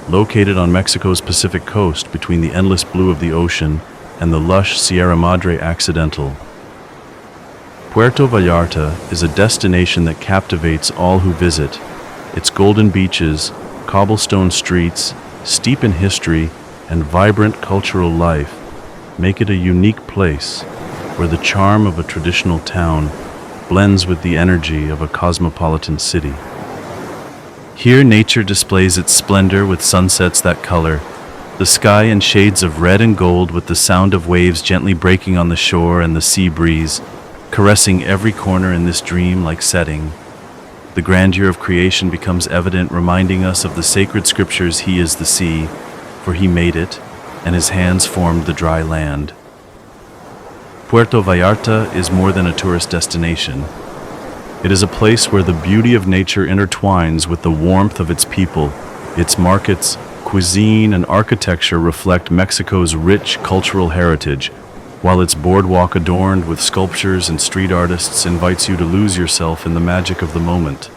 located on Mexico's Pacific coast between the endless blue of the ocean and the lush Sierra Madre Occidental. Puerto Vallarta is a destination that captivates all who visit. Its golden beaches, cobblestone streets, steep in history, and vibrant cultural life make it a unique place where the charm of a traditional town blends with the energy of a cosmopolitan city. Here, nature displays its splendor with sunsets that color the sky in shades of red and gold, with the sound of waves gently breaking on the shore and the sea breeze caressing every corner in this dream-like setting. The grandeur of creation becomes evident, reminding us of the sacred scriptures: He is the sea, for He made it, and His hands formed the dry land. Puerto Vallarta is more than a tourist destination. It is a place where the beauty of nature intertwines with the warmth of its people. Its markets, cuisine, and architecture reflect Mexico's rich cultural heritage, while its boardwalk adorned with sculptures and street artists invites you to lose yourself in the magic of the moment.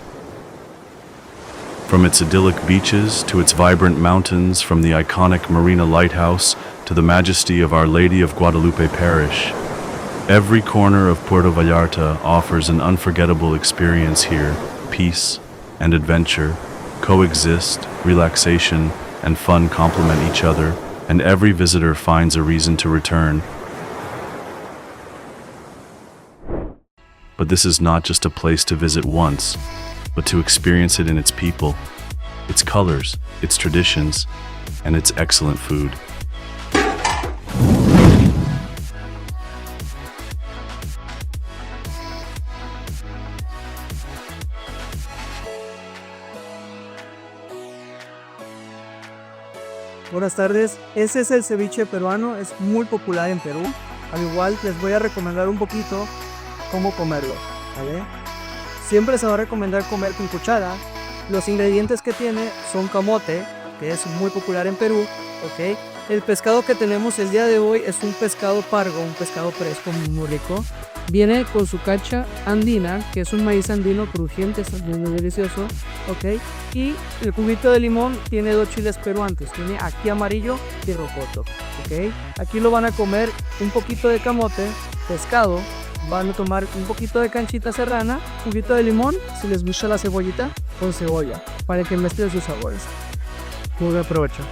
From its idyllic beaches to its vibrant mountains, from the iconic Marina Lighthouse to the majesty of Our Lady of Guadalupe Parish, every corner of Puerto Vallarta offers an unforgettable experience. Here, peace and adventure coexist, relaxation and fun complement each other, and every visitor finds a reason to return. But this is not just a place to visit once, but to experience it in its people, its colors, its traditions, and its excellent food. Buenas tardes, ese es el ceviche peruano, es muy popular en Perú. Al igual les voy a recomendar un poquito cómo comerlo, ¿vale? Siempre se va a recomendar comer con cuchara. Los ingredientes que tiene son camote, que es muy popular en Perú, ¿ok? El pescado que tenemos el día de hoy es un pescado pargo, un pescado fresco muy rico. Viene con su cacha andina, que es un maíz andino crujiente, es muy delicioso, ¿ok? Y el juguito de limón tiene 2 chiles peruanos, tiene aquí amarillo y rocoto, ¿ok? Aquí lo van a comer un poquito de camote, pescado, van a tomar un poquito de canchita serrana, juguito de limón, si les gusta la cebollita, con cebolla, para que mezclen sus sabores. Muy buen provecho.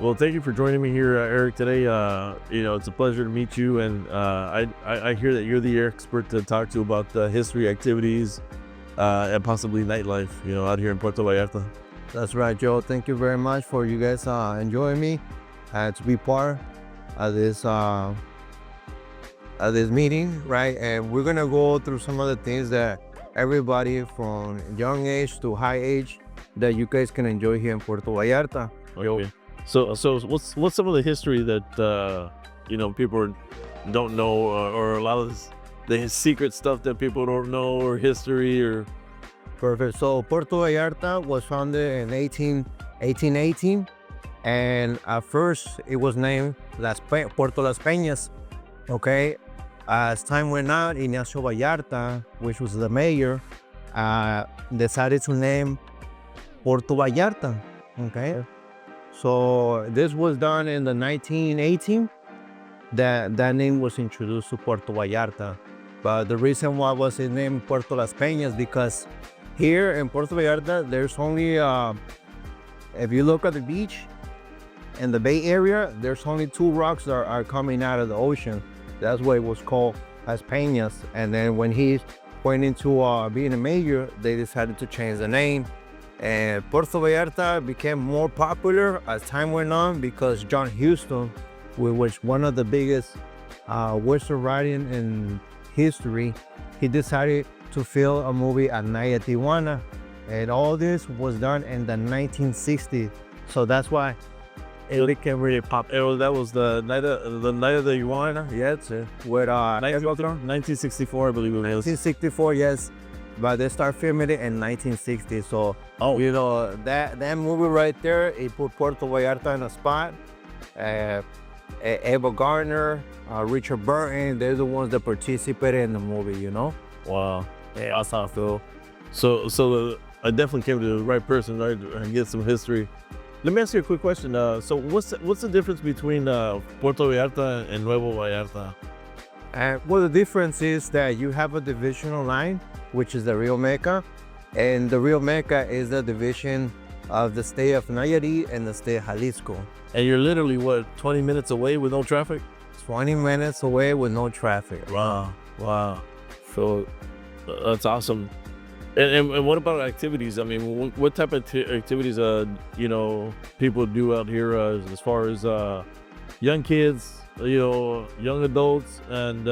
Well, thank you for joining me here, Eric, today. It's a pleasure to meet you, and I hear that you're the expert to talk to about the history, activities, and possibly nightlife, out here in Puerto Vallarta. That's right, Joe. Thank you very much for you guys enjoying me to be part of this meeting, right? And we're gonna go through some of the things that everybody from young age to high age that you guys can enjoy here in Puerto Vallarta. Okay. So what's some of the history that people don't know, or a lot of the secret stuff that people don't know, or history, or? Perfect. So Puerto Vallarta was founded in 1818, and at first it was named Puerto Las Peñas. Okay. As time went on, Ignacio Vallarta, which was the mayor, decided to name Puerto Vallarta. Okay, so this was done in the 1918. That name was introduced to Puerto Vallarta, but the reason why was it named Puerto Las Peñas because here in Puerto Vallarta there's only if you look at the beach in the Bay Area, there's only two rocks that are coming out of the ocean. That's why it was called Las Peñas. And then when he went into being a mayor, they decided to change the name. And Puerto Vallarta became more popular as time went on because John Huston, who was one of the biggest Western writing in history, he decided to film a movie at night at Tijuana. And all this was done in the 1960s. So that's why it became really popular. That was the night of the Iguana. Yes, with 1964, I believe it was. 1964, yes. But they start filming it in 1960. So, you know, that movie right there, it put Puerto Vallarta in a spot. Eva Gardner, Richard Burton, they're the ones that participated in the movie, you know? Wow. Yeah, that's how I feel. So I definitely came to the right person, right, and get some history. Let me ask you a quick question. So what's the difference between Puerto Vallarta and Nuevo Vallarta? Well, the difference is that you have a divisional line, which is the Rio Mecca, and the Rio Mecca is the division of the state of Nayarit and the state of Jalisco. And you're literally, what, 20 minutes away with no traffic? 20 minutes away with no traffic. Wow. So that's awesome. And what about activities? I mean, what type of activities, you know, people do out here as far as young kids, you know, young adults, and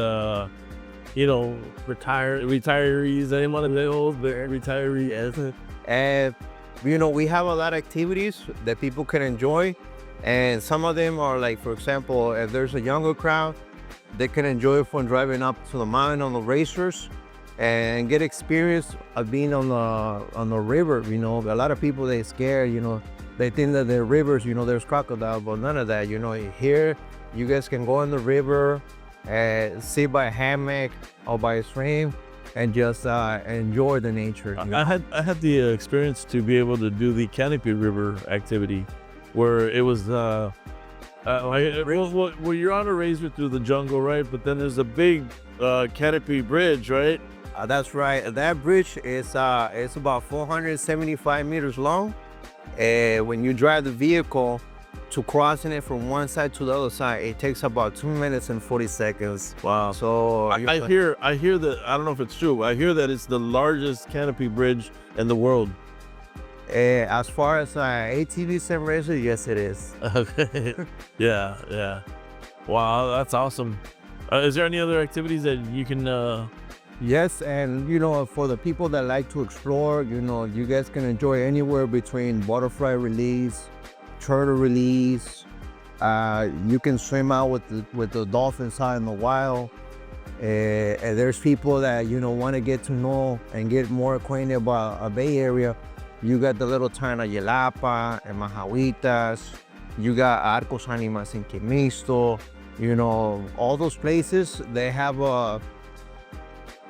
you know, retirees. I didn't want to say old, but retirees. And you know, we have a lot of activities that people can enjoy, and some of them are like, for example, if there's a younger crowd, they can enjoy from driving up to the mountain on the racers and get experience of being on the river. You know, a lot of people, they scared, you know, they think that the rivers, you know, there's crocodile, but none of that. You know, here you guys can go in the river and sit by a hammock or by a stream and just enjoy the nature. You know? I had the experience to be able to do the Canopy River activity, where it was well, you're on a razor through the jungle, right? But then there's a big canopy bridge, right? That's right. That bridge is it's about 475 meters long. When you drive the vehicle, to crossing it from one side to the other side, it takes about 2 minutes and 40 seconds. Wow. So I hear that, I don't know if it's true, I hear that it's the largest canopy bridge in the world. As far as ATVs and racers, yes, it is. Okay. Yeah. Wow, that's awesome. Is there any other activities that you can Yes, and you know, for the people that like to explore, you know, you guys can enjoy anywhere between butterfly release, turtle release. You can swim out with the dolphins out in the wild. And there's people that, you know, want to get to know and get more acquainted about a Bay Area. You got the little town of Yelapa and Majahuitas. You got Arcos Animas in Quemisto. You know, all those places, they have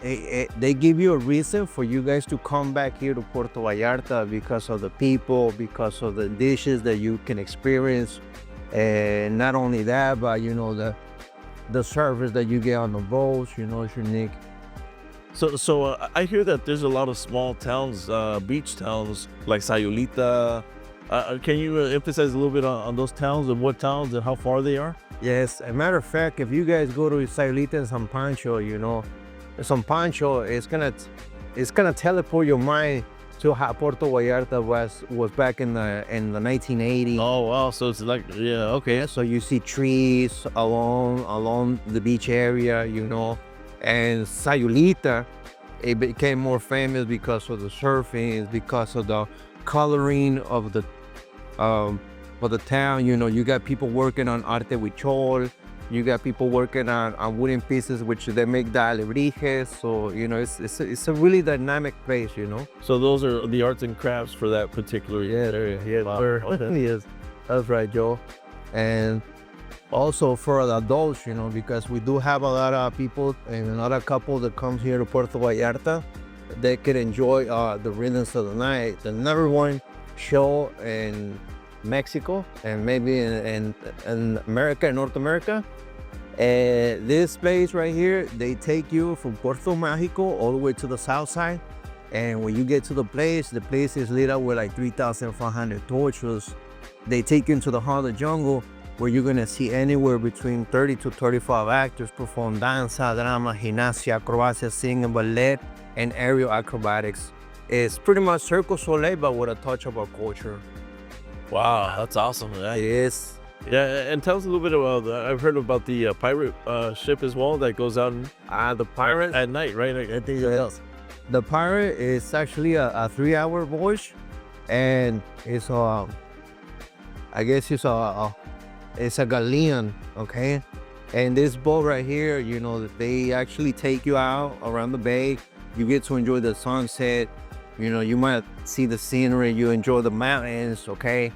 they give you a reason for you guys to come back here to Puerto Vallarta because of the people, because of the dishes that you can experience. And not only that, but you know, the service that you get on the boats, you know, it's unique. So I hear that there's a lot of small towns, beach towns like Sayulita. Can you emphasize a little bit on those towns and what towns and how far they are? Yes, as a matter of fact, if you guys go to Sayulita and San Pancho, you know, San Pancho is gonna teleport your mind to how Puerto Vallarta was back in the 1980s. Oh wow! So it's like, yeah, okay. So you see trees along the beach area, you know, and Sayulita, it became more famous because of the surfing, because of the coloring of the town. You know, you got people working on arte huichol. You got people working on wooden pieces, which they make the alebrijes. So, you know, it's a really dynamic place, you know. So those are the arts and crafts for that particular area. Yeah, wow. Yes, that's right, Joe. And also for the adults, you know, because we do have a lot of people and a lot of couples that come here to Puerto Vallarta. they could enjoy the rhythms of the night. The number one show in Mexico and maybe in America, North America. This place right here, they take you from Puerto Mágico all the way to the south side. And when you get to the place is lit up with like 3,500 torches. They take you into the heart of the jungle where you're gonna see anywhere between 30 to 35 actors perform danza, drama, gimnasia, acrobacia, singing, ballet, and aerial acrobatics. It's pretty much Cirque du Soleil, but with a touch of our culture. Wow, that's awesome. It is. Yeah, and tell us a little bit about. I've heard about the pirate ship as well that goes out The pirate. at night, right? I think Yes. The pirate is actually a 3-hour voyage, and it's I guess it's a galleon, okay? And this boat right here, you know, they actually take you out around the bay. You get to enjoy the sunset. You know, you might see the scenery. You enjoy the mountains, okay?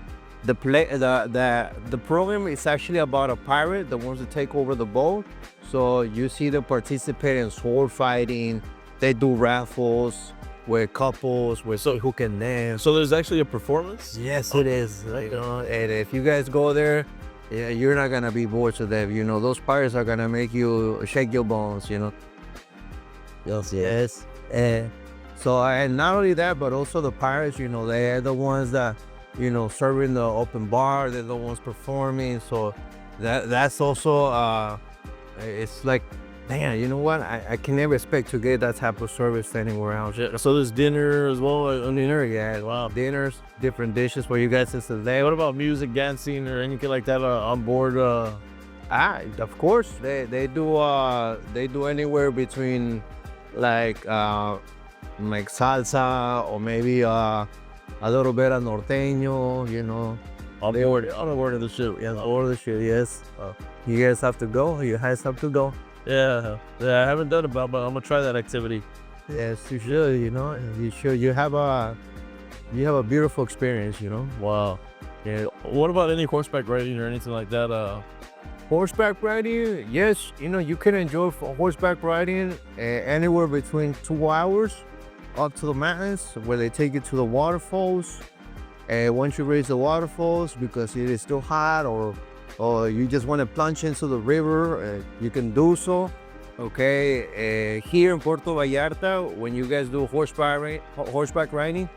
The program is actually about a pirate that wants to take over the boat. So you see them participate in sword fighting. They do raffles with couples, who can dance. So there's actually a performance. Yes, it is. You know, and if you guys go there, yeah, you're not gonna be bored to death. You know, those pirates are gonna make you shake your bones. You know. Yes. And not only that, but also the pirates. You know, they're the ones that, you know, serving the open bar. They're the ones performing. So that's also it's like, damn, you know what? I can never expect to get that type of service anywhere else. So there's dinner as well. Dinner, yeah. Wow. Dinners, different dishes for you guys to select. What about music, dancing, or anything like that on board? Of course, they do anywhere between like salsa or maybe a little bit of norteño, you know. On board of the ship. Yeah, on board of the ship, yes. You guys have to go. You guys have to go. Yeah, I haven't done it, but I'm gonna try that activity. Yes, you should. You know, you should. You have a beautiful experience. You know. Wow. Yeah. What about any horseback riding or anything like that? Horseback riding, yes. You know, you can enjoy horseback riding anywhere between 2 hours up to the mountains where they take you to the waterfalls. And once you reach the waterfalls, because it is still hot, or you just want to plunge into the river, you can do so. Okay, here in Puerto Vallarta, when you guys do horseback riding,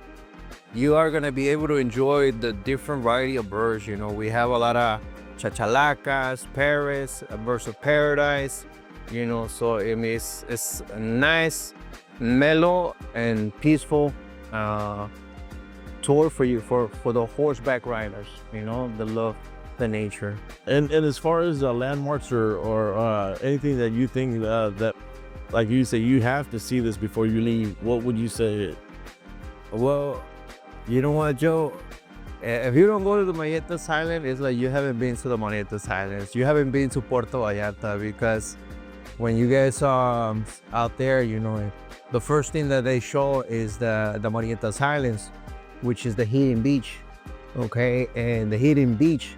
you are gonna be able to enjoy the different variety of birds. You know, we have a lot of chachalacas, parrots, birds of paradise. You know, so I mean, it's a nice, mellow, and peaceful tour for you for the horseback riders. You know, that love the nature. And as far as landmarks or anything that you think that, like you say, you have to see this before you leave, what would you say? Well, you know what, Joe? If you don't go to the Marietas Island, it's like you haven't been to the Marietas Islands. You haven't been to Puerto Vallarta, because when you guys are out there, you know, the first thing that they show is the Marietas Islands, which is the hidden beach. Okay, and the hidden beach,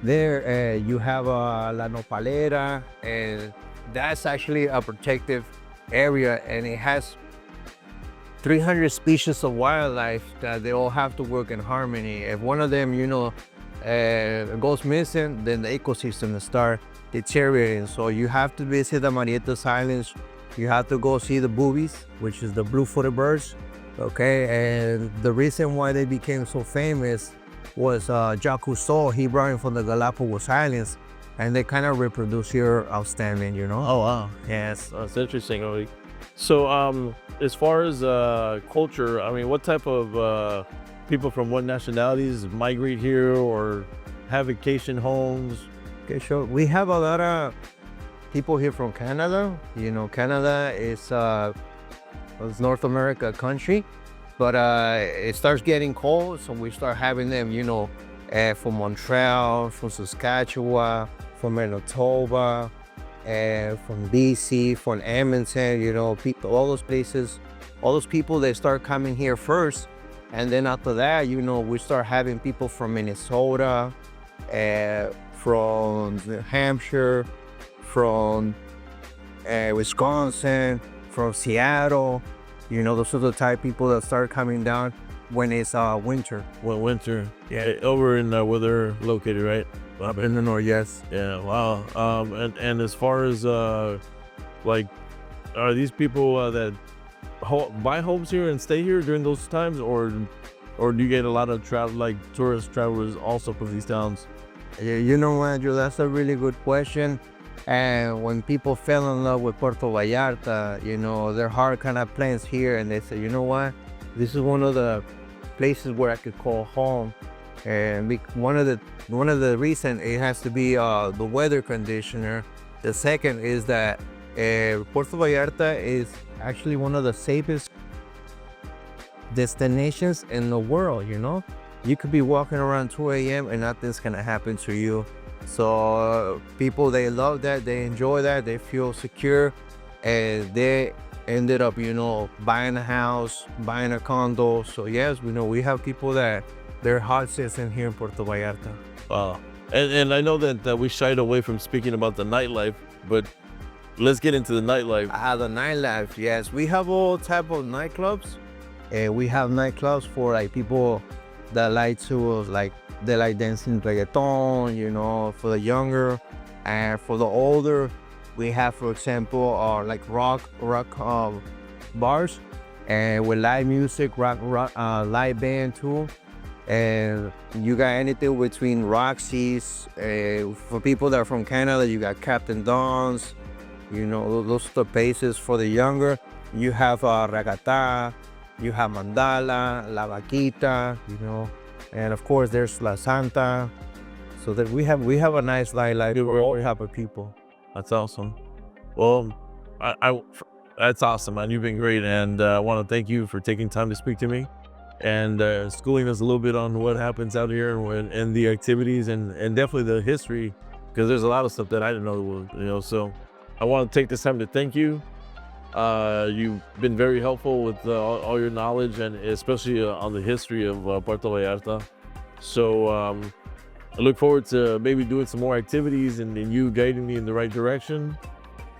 there you have La Nopalera, and that's actually a protective area, and it has 300 species of wildlife that they all have to work in harmony. If one of them, you know, goes missing, then the ecosystem start deteriorating. So you have to visit the Marietas Islands. You have to go see the boobies, which is the blue-footed birds. Okay, and the reason why they became so famous was Jacques Cousteau. He brought them from the Galapagos Islands, and they kind of reproduce here outstanding, you know. Oh wow, Yes. that's interesting. So as far as culture, I mean, what type of people from what nationalities migrate here or have vacation homes? Okay, sure. We have a lot of people here from Canada. You know, Canada is North America country, but it starts getting cold, so we start having them, you know, from Montreal, from Saskatchewan, from Manitoba, from BC, from Edmonton, you know, people, all those places, all those people, they start coming here first. And then after that, you know, we start having people from Minnesota, from New Hampshire, from Wisconsin, from Seattle, You know, those are the type of people that start coming down when it's winter. Well, winter. Yeah, over in where they're located, right? Up in the north, yes. Yeah. Wow. And as far as like, are these people that buy homes here and stay here during those times, or do you get a lot of tourist travelers also from these towns? Yeah, you know, Andrew, that's a really good question. And when people fell in love with Puerto Vallarta, you know, their heart kind of plans here, and they say, you know what, this is one of the places where I could call home. And one of the reasons it has to be the weather conditioner. The second is that Puerto Vallarta is actually one of the safest destinations in the world. You know, you could be walking around 2 a.m. and nothing's gonna happen to you. So people, they love that, they enjoy that, they feel secure, and they ended up, you know, buying a house, buying a condo. So yes, we know we have people that their heart sits in here in Puerto Vallarta. Wow. And I know that we shied away from speaking about the nightlife, but let's get into the nightlife. The nightlife, yes. We have all type of nightclubs. We have nightclubs for like people that like to they like dancing reggaeton, you know, for the younger. And for the older, we have, for example, like rock bars, and with live music, rock live band too. And you got anything between Roxy's. For people that are from Canada, you got Captain Don's. You know, those are the places. For the younger, you have Ragata, you have Mandala, La Vaquita, you know, and of course there's La Santa. So that we have a nice nightlife for all type of people. That's awesome. Well, that's awesome, man. You've been great, and I want to thank you for taking time to speak to me and schooling us a little bit on what happens out here and the activities and definitely the history, because there's a lot of stuff that I didn't know, you know. So I want to take this time to thank you. You've been very helpful with all your knowledge, and especially on the history of Puerto Vallarta. So I look forward to maybe doing some more activities and you guiding me in the right direction.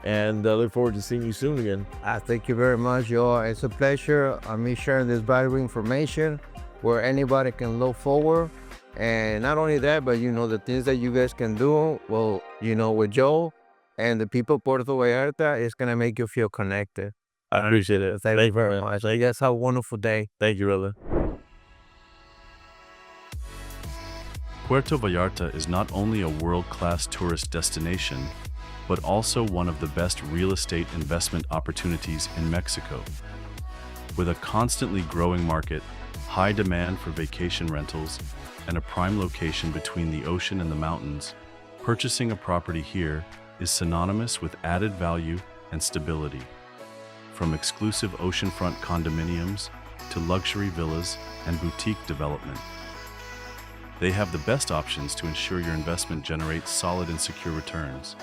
And I look forward to seeing you soon again. Thank you very much, y'all. It's a pleasure me sharing this valuable information where anybody can look forward. And not only that, but you know, the things that you guys can do, well, you know, with Joe and the people of Puerto Vallarta, it's going to make you feel connected. I appreciate it. Thank you very much. You guys have a wonderful day. Thank you, brother. Puerto Vallarta is not only a world-class tourist destination, but also one of the best real estate investment opportunities in Mexico. With a constantly growing market, high demand for vacation rentals, and a prime location between the ocean and the mountains, purchasing a property here is synonymous with added value and stability. From exclusive oceanfront condominiums to luxury villas and boutique development, they have the best options to ensure your investment generates solid and secure returns.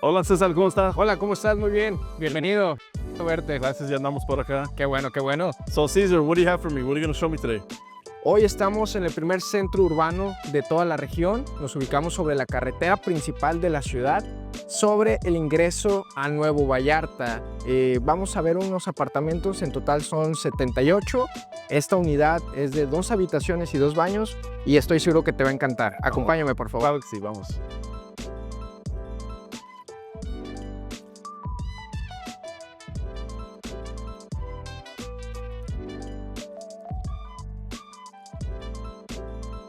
Hola César, ¿cómo estás? Hola, ¿cómo estás? Muy bien. Bienvenido. A verte. Gracias, ya andamos por acá. Qué bueno, qué bueno. So Cesar, what do you have for me? What are you going to show me today? Hoy estamos en el primer centro urbano de toda la región. Nos ubicamos sobre la carretera principal de la ciudad, sobre el ingreso a Nuevo Vallarta. Vamos a ver unos apartamentos, en total son 78. Esta unidad es de 2 habitaciones y 2 baños y estoy seguro que te va a encantar. Acompáñame, por favor. Claro que sí, vamos.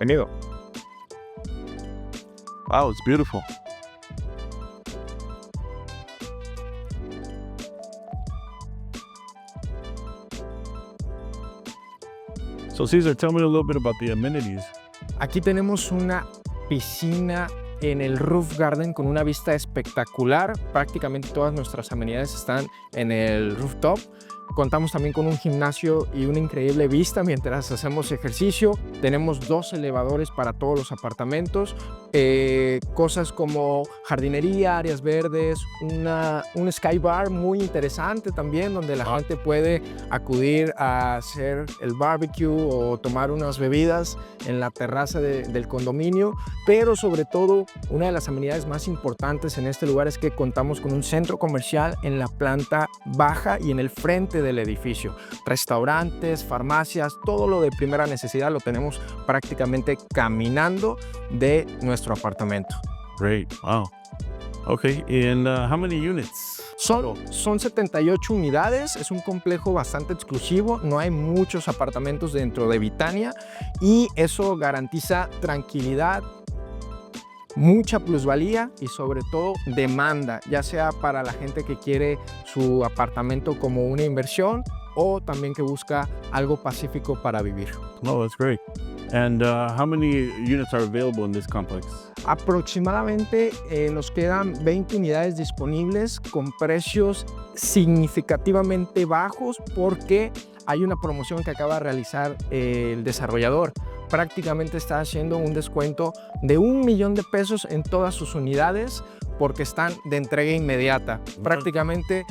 Bienvenido. Wow, it's beautiful. So Cesar, tell me a little bit about the amenities. Aquí tenemos una piscina en el roof garden con una vista espectacular. Prácticamente todas nuestras amenidades están en el rooftop, Contamos también con un gimnasio y una increíble vista mientras hacemos ejercicio. Tenemos 2 elevadores para todos los apartamentos. Cosas como jardinería, áreas verdes, un sky bar muy interesante también, donde la gente puede acudir a hacer el barbecue o tomar unas bebidas en la terraza del condominio. Pero sobre todo, una de las amenidades más importantes en este lugar es que contamos con un centro comercial en la planta baja y en el frente del edificio. Restaurantes, farmacias, todo lo de primera necesidad lo tenemos prácticamente caminando de nuestro apartamento. Great. Wow. Okay. And how many units? Son 78 unidades, es un complejo bastante exclusivo, no hay muchos apartamentos dentro de Vitania y eso garantiza tranquilidad, mucha plusvalía y sobre todo demanda, ya sea para la gente que quiere su apartamento como una inversión o también que busca algo pacífico para vivir. No, that's great. And how many units are available in this complex? Aproximadamente nos quedan 20 unidades disponibles con precios significativamente bajos porque hay una promoción que acaba de realizar el desarrollador. Prácticamente está haciendo un descuento de $1 millón en todas sus unidades porque están de entrega inmediata. Prácticamente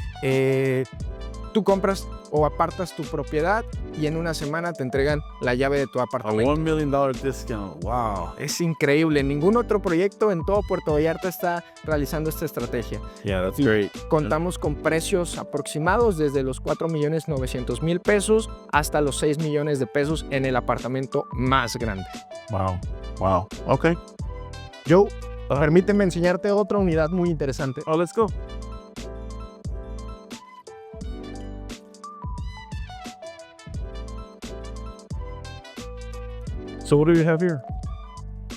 tú compras o apartas tu propiedad y en una semana te entregan la llave de tu A apartamento. $1 million discount. Wow. Es increíble, ningún otro proyecto en todo Puerto Vallarta está realizando esta estrategia. Yeah, that's great. Contamos con precios aproximados desde los $4,900,000 hasta los $6 millones en el apartamento más grande. Wow. Wow. Okay. Joe, permíteme enseñarte otra unidad muy interesante. Oh, let's go. So what do you have here?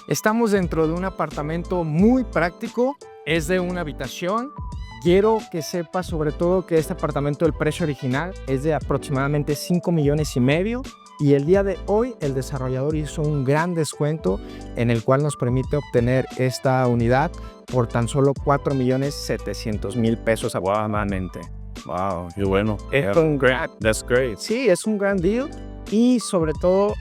Estamos dentro de un apartamento muy práctico, es de una habitación. Quiero que sepas sobre todo que este apartamento, el precio original es de aproximadamente $5,5 millones y el día de hoy el desarrollador hizo un gran descuento en el cual nos permite obtener esta unidad por tan solo $4,700,000 aproximadamente. Wow, qué bueno. Es un gran, That's great. sí, es un gran deal y sobre todo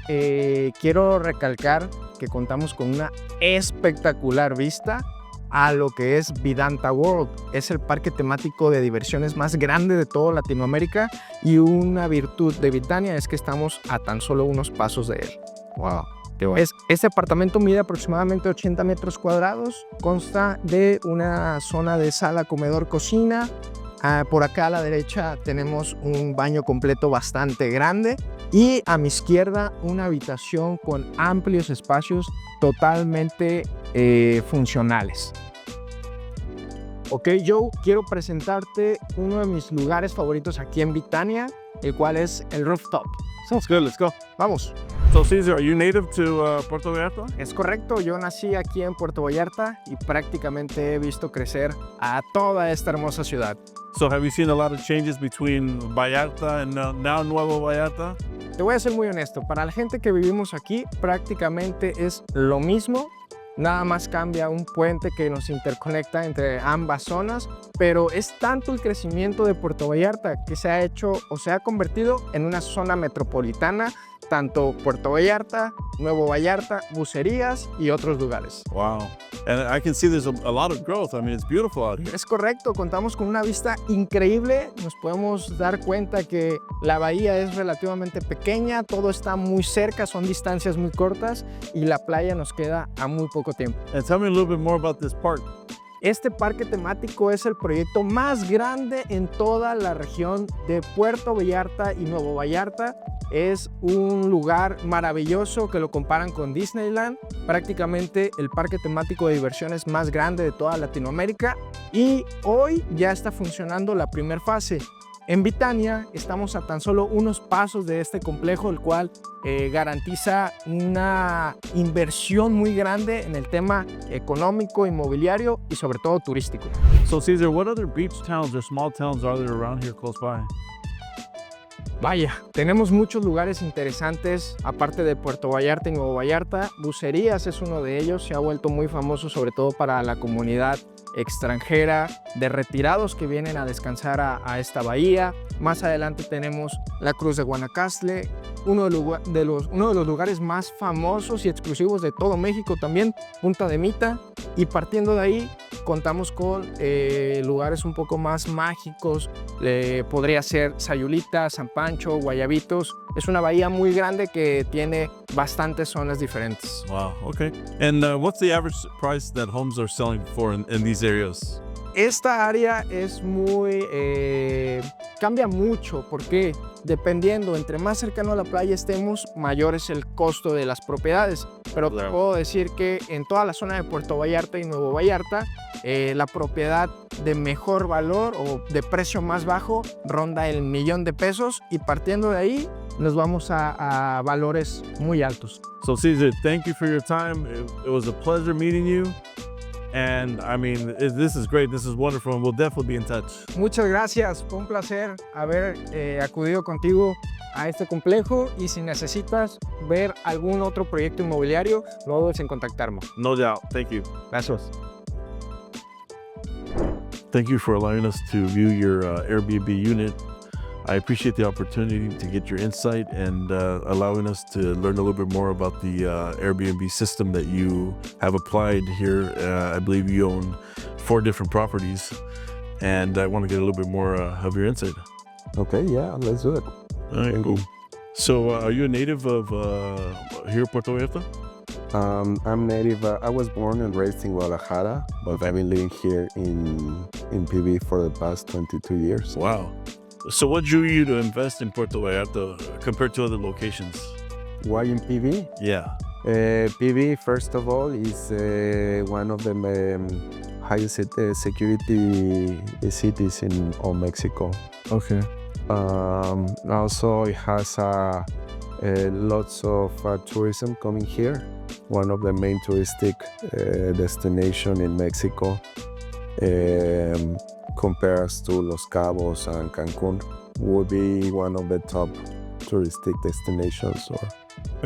quiero recalcar que contamos con una espectacular vista a lo que es Vidanta World. Es el parque temático de diversiones más grande de toda Latinoamérica y una virtud de Vitania es que estamos a tan solo unos pasos de él. Wow. Qué bueno. Este apartamento mide aproximadamente 80 metros cuadrados, consta de una zona de sala, comedor, cocina. Por acá a la derecha tenemos un baño completo bastante grande y a mi izquierda una habitación con amplios espacios totalmente funcionales. Ok, Joe, quiero presentarte uno de mis lugares favoritos aquí en Vitania, el cual es el rooftop. Sounds good. Let's go. Vamos. So, Cesar, are you native to Puerto Vallarta? Es correcto, yo nací aquí en Puerto Vallarta y prácticamente he visto crecer a toda esta hermosa ciudad. So, have you seen a lot of changes between Vallarta and now Nuevo Vallarta? Te voy a ser muy honesto, para la gente que vivimos aquí prácticamente es lo mismo, nada más cambia un puente que nos interconecta entre ambas zonas, pero es tanto el crecimiento de Puerto Vallarta que se ha hecho o se ha convertido en una zona metropolitana, tanto Puerto Vallarta, Nuevo Vallarta, Bucerías y otros lugares. Wow. And I can see there's a lot of growth. I mean, it's beautiful out here. Es correcto, contamos con una vista increíble, nos podemos dar cuenta que la bahía es relativamente pequeña, todo está muy cerca, son distancias muy cortas y la playa nos queda a muy poco tiempo. And tell me a little bit more about this park. Este parque temático es el proyecto más grande en toda la región de Puerto Vallarta y Nuevo Vallarta. Es un lugar maravilloso que lo comparan con Disneyland, prácticamente el parque temático de diversiones más grande de toda Latinoamérica y hoy ya está funcionando la primera fase. En Vitania estamos a tan solo unos pasos de este complejo, el cual garantiza una inversión muy grande en el tema económico, inmobiliario y sobre todo turístico. So, Cesar, what other beach towns or small towns are there around here close by? Vaya, tenemos muchos lugares interesantes, aparte de Puerto Vallarta y Nuevo Vallarta. Bucerías es uno de ellos, se ha vuelto muy famoso sobre todo para la comunidad extranjera de retirados que vienen a descansar a esta bahía. Más adelante tenemos la Cruz de Guanacaste, uno de los lugares más famosos y exclusivos de todo México también, Punta de Mita. Y partiendo de ahí, contamos con lugares un poco más mágicos. Podría ser Sayulita, San Pancho, Guayabitos. Es una bahía muy grande que tiene bastantes zonas diferentes. Wow. Okay. And what's the average price that homes are selling for in these areas? Esta área es muy... cambia mucho porque dependiendo, entre más cercano a la playa estemos, mayor es el costo de las propiedades. Pero te puedo decir que en toda la zona de Puerto Vallarta y Nuevo Vallarta, la propiedad de mejor valor o de precio más bajo ronda el $1,000,000 y partiendo de ahí nos vamos a valores muy altos. So Cesar, thank you for your time. It was a pleasure meeting you. And I mean, this is great. This is wonderful. And we'll definitely be in touch. Muchas gracias. Fue un placer haber acudido contigo a este complejo y si necesitas ver algún otro proyecto inmobiliario, no dudes en contactarme. No doubt. Thank you. Gracias. Thank you for allowing us to view your Airbnb unit. I appreciate the opportunity to get your insight and allowing us to learn a little bit more about the Airbnb system that you have applied here. I believe you own 4 different properties, and I want to get a little bit more of your insight. Okay, yeah, let's do it. All right, cool. So, are you a native of here, Puerto Vallarta? I'm native. I was born and raised in Guadalajara, but I've been living here in PV for the past 22 years. Wow. So, what drew you to invest in Puerto Vallarta compared to other locations? Why in PV? Yeah. PV, first of all, is one of the highest security cities in all Mexico. Okay. Also, it has lots of tourism coming here. One of the main touristic destination in Mexico compares to Los Cabos and Cancun. Would be one of the top touristic destinations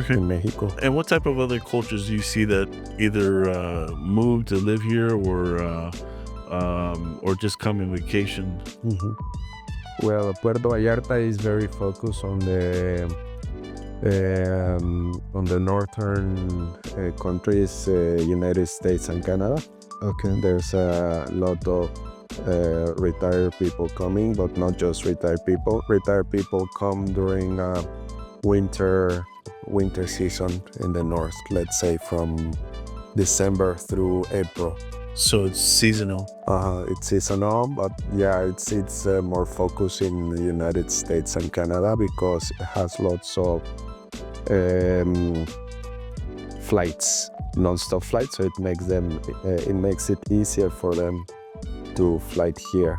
in Mexico. And what type of other cultures do you see that either move to live here or just come on vacation? Mm-hmm. Well, Puerto Vallarta is very focused on the northern countries, United States and Canada. Okay, there's a lot of retired people coming, but not just retired people. Retired people come during winter season in the north, let's say from December through April. So it's seasonal. It's seasonal, but yeah, it's more focused in the United States and Canada because it has lots of flights, non-stop flights. So it makes it easier for them to fly here.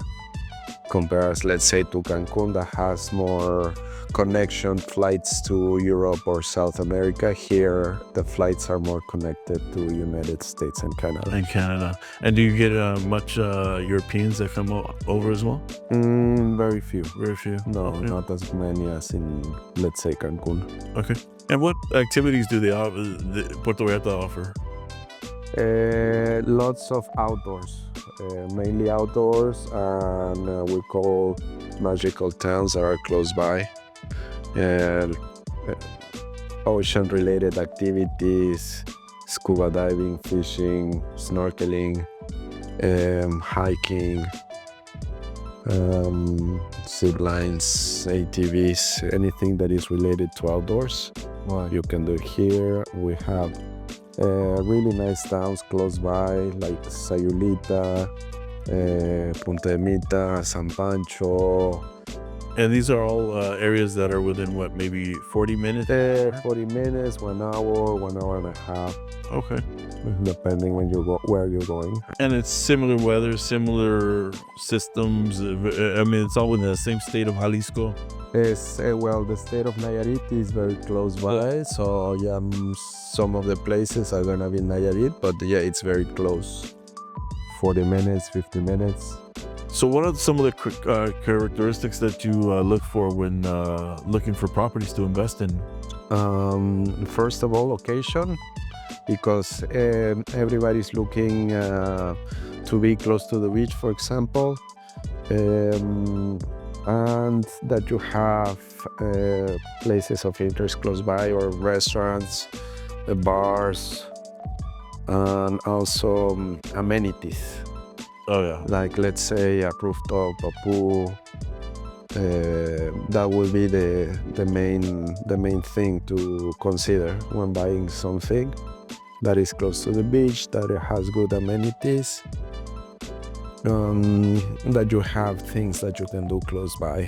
Compares, let's say, to Cancun that has more connection flights to Europe or South America. Here, the flights are more connected to United States and Canada. And do you get much Europeans that come over as well? Very few. Very few. No, not as many as in, let's say, Cancun. Okay. And what activities do Puerto Vallarta offer? Lots of outdoors. Mainly outdoors, and we call magical towns that are close by. And ocean-related activities, scuba diving, fishing, snorkeling, hiking, zip lines, ATVs, anything that is related to outdoors. Wow. You can do it here. We have really nice towns close by, like Sayulita, Punta de Mita, San Pancho. And these are all areas that are within what, maybe 40 minutes? 40 minutes, 1 hour, 1 hour and a half. Okay. Depending where you're going. And it's similar weather, similar systems. I mean, it's all in the same state of Jalisco. Well, the state of Nayarit is very close by, so yeah, some of the places are gonna be Nayarit, but yeah, it's very close. 40 minutes, 50 minutes. So, what are some of the characteristics that you look for when looking for properties to invest in? First of all, location, because everybody's looking to be close to the beach, for example, and that you have places of interest close by, or restaurants, bars, and also amenities. Oh yeah. Like, let's say, a rooftop, a pool. That will be the main thing to consider when buying something that is close to the beach, that it has good amenities, that you have things that you can do close by,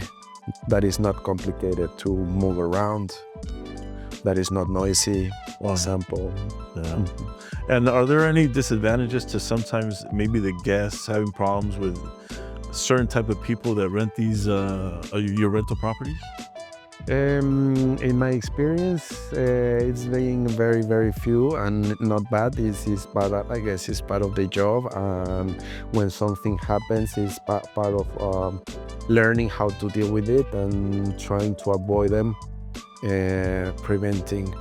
that is not complicated to move around, that is not noisy, for example. Yeah. And are there any disadvantages to sometimes maybe the guests having problems with certain type of people that rent these your rental properties? In my experience, it's been very, very few and not bad. This is part of, I guess, it's part of the job. And when something happens, it's part of learning how to deal with it and trying to avoid them, preventing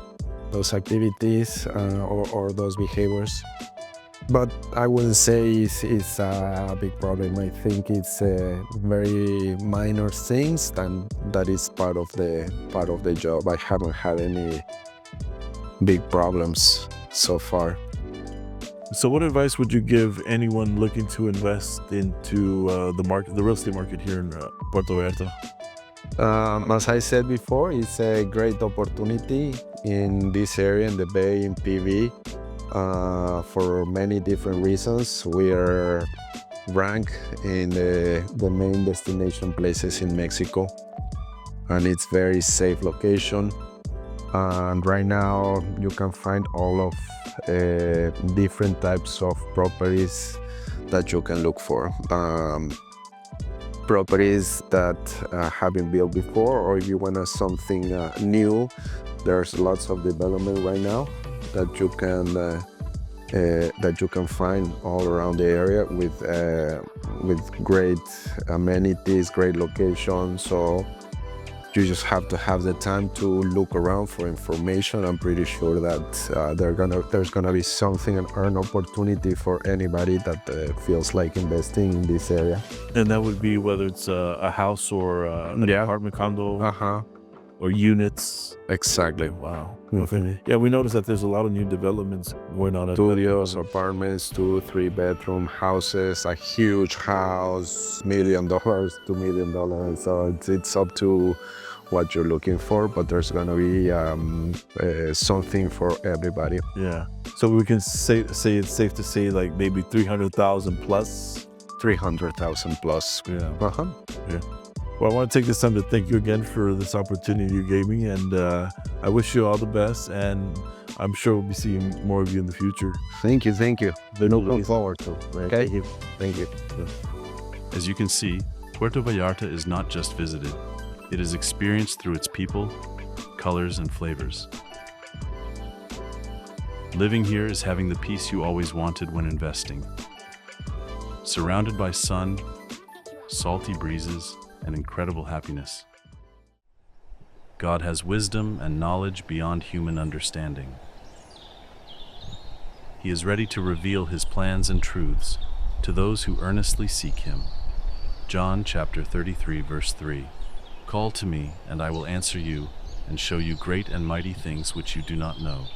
those activities or those behaviors. But I wouldn't say it's a big problem. I think it's very minor things, and that is part of the job. I haven't had any big problems so far. So, what advice would you give anyone looking to invest into the real estate market here in Puerto Vallarta? As I said before, it's a great opportunity in this area, in the Bay, in PV. For many different reasons. We are ranked in the main destination places in Mexico, and it's very safe location. And right now you can find all of different types of properties that you can look for. Properties that have been built before, or if you want something new, there's lots of development right now that you can find all around the area with great amenities, great locations. So you just have to have the time to look around for information. I'm pretty sure that there's gonna be something, an opportunity for anybody that feels like investing in this area. And that would be whether it's a house or an apartment condo. Or units. Exactly. Wow. Okay. Yeah, we noticed that there's a lot of new developments going on. Studios, apartments, 2-3 bedroom houses, a huge house, $1 million, $2 million. So it's up to what you're looking for, but there's gonna be something for everybody. Yeah. So we can say it's safe to say like maybe 300,000 plus. 300,000 plus. Yeah. Yeah. Well, I want to take this time to thank you again for this opportunity you gave me, and I wish you all the best, and I'm sure we'll be seeing more of you in the future. Thank you. Looking forward to. Okay. Thank you. As you can see, Puerto Vallarta is not just visited. It is experienced through its people, colors, and flavors. Living here is having the peace you always wanted when investing. Surrounded by sun, salty breezes, and incredible happiness. God has wisdom and knowledge beyond human understanding. He is ready to reveal his plans and truths to those who earnestly seek him. John chapter 33, verse 3. Call to me, and I will answer you, and show you great and mighty things which you do not know.